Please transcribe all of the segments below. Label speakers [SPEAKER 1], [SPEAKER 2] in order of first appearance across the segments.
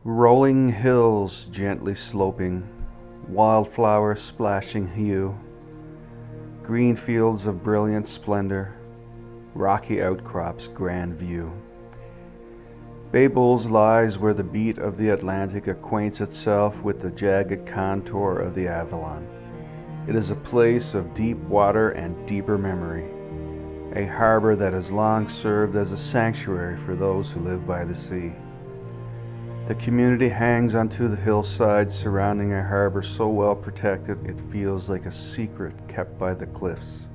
[SPEAKER 1] Rolling hills gently sloping, wildflower splashing hue, green fields of brilliant splendor, rocky outcrops grand view. Bay Bulls lies where the beat of the Atlantic acquaints itself with the jagged contour of the Avalon. It is a place of deep water and deeper memory, a harbor that has long served as a sanctuary for those who live by the sea. The community hangs onto the hillside surrounding a harbor so well protected it feels like a secret kept by the cliffs.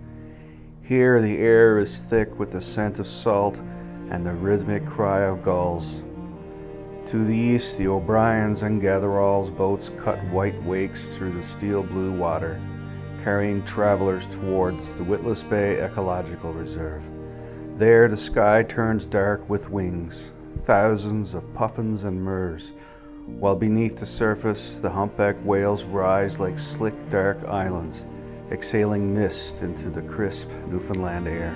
[SPEAKER 1] Here the air is thick with the scent of salt and the rhythmic cry of gulls. To the east, the O'Briens and Gatherall's boats cut white wakes through the steel blue water, carrying travelers towards the Witless Bay Ecological Reserve. There the sky turns dark with wings, thousands of puffins and murres, while beneath the surface the humpback whales rise like slick dark islands, exhaling mist into the crisp Newfoundland air.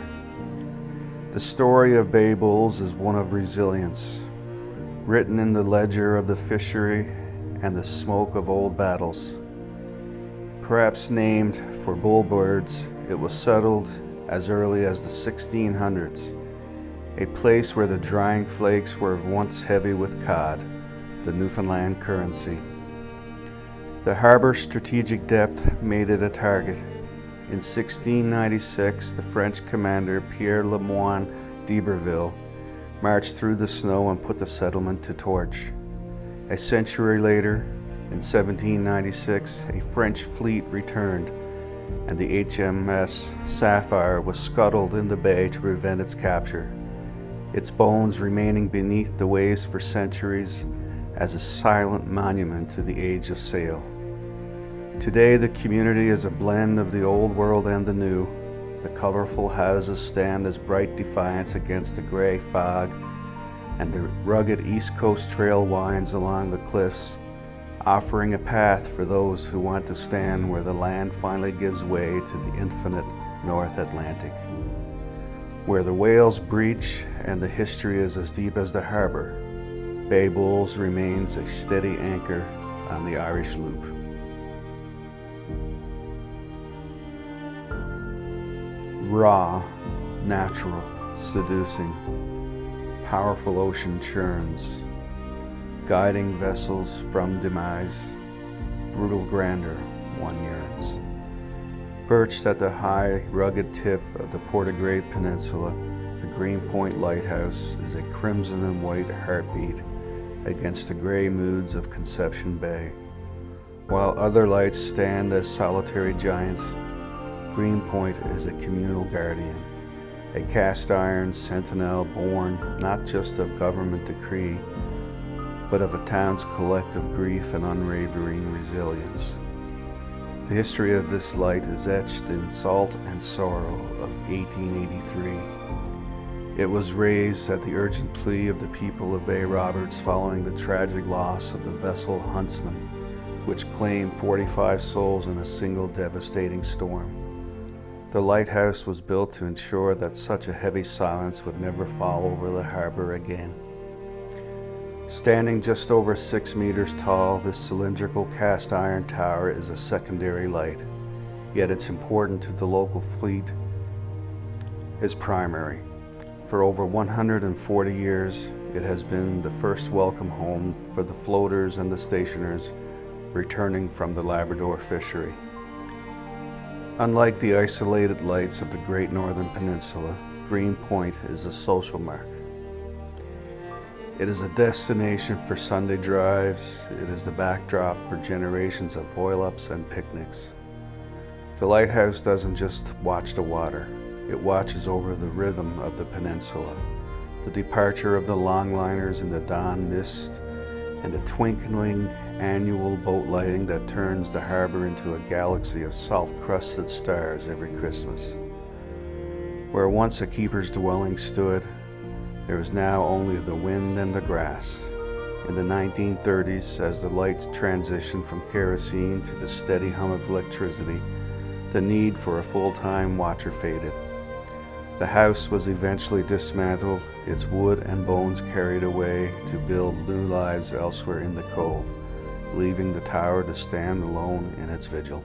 [SPEAKER 1] The story of Bay Bulls is one of resilience, written in the ledger of the fishery and the smoke of old battles. Perhaps named for bullbirds, it was settled as early as the 1600s, a place where the drying flakes were once heavy with cod, the Newfoundland currency. The harbor's strategic depth made it a target. In 1696, the French commander Pierre Le Moyne d'Iberville marched through the snow and put the settlement to torch. A century later, in 1796, a French fleet returned, and the HMS Sapphire was scuttled in the bay to prevent its capture, its bones remaining beneath the waves for centuries as a silent monument to the age of sail. Today, the community is a blend of the old world and the new. The colorful houses stand as bright defiance against the gray fog, and the rugged East Coast Trail winds along the cliffs, offering a path for those who want to stand where the land finally gives way to the infinite North Atlantic, where the whales breach and the history is as deep as the harbor. Bay Bulls remains a steady anchor on the Irish Loop. Raw, natural, seducing, powerful ocean churns, guiding vessels from demise, brutal grandeur one yearns. Perched at the high, rugged tip of the Portagrade Peninsula, the Greenpoint Lighthouse is a crimson and white heartbeat against the gray moods of Conception Bay. While other lights stand as solitary giants, Greenpoint is a communal guardian, a cast-iron sentinel born not just of government decree, but of a town's collective grief and unwavering resilience. The history of this light is etched in Salt and Sorrow of 1883. It was raised at the urgent plea of the people of Bay Roberts following the tragic loss of the vessel Huntsman, which claimed 45 souls in a single devastating storm. The lighthouse was built to ensure that such a heavy silence would never fall over the harbor again. Standing just over 6 meters tall, this cylindrical cast iron tower is a secondary light, yet its importance to the local fleet is primary. For over 140 years, it has been the first welcome home for the floaters and the stationers returning from the Labrador fishery. Unlike the isolated lights of the Great Northern Peninsula, Greenpoint is a social mark. It is a destination for Sunday drives. It is the backdrop for generations of boil-ups and picnics. The lighthouse doesn't just watch the water, it watches over the rhythm of the peninsula, the departure of the longliners in the dawn mist, and the twinkling annual boat lighting that turns the harbor into a galaxy of salt-crusted stars every Christmas. Where once a keeper's dwelling stood, there is now only the wind and the grass. In the 1930s, as the lights transitioned from kerosene to the steady hum of electricity, the need for a full-time watcher faded. The house was eventually dismantled, its wood and bones carried away to build new lives elsewhere in the cove, leaving the tower to stand alone in its vigil.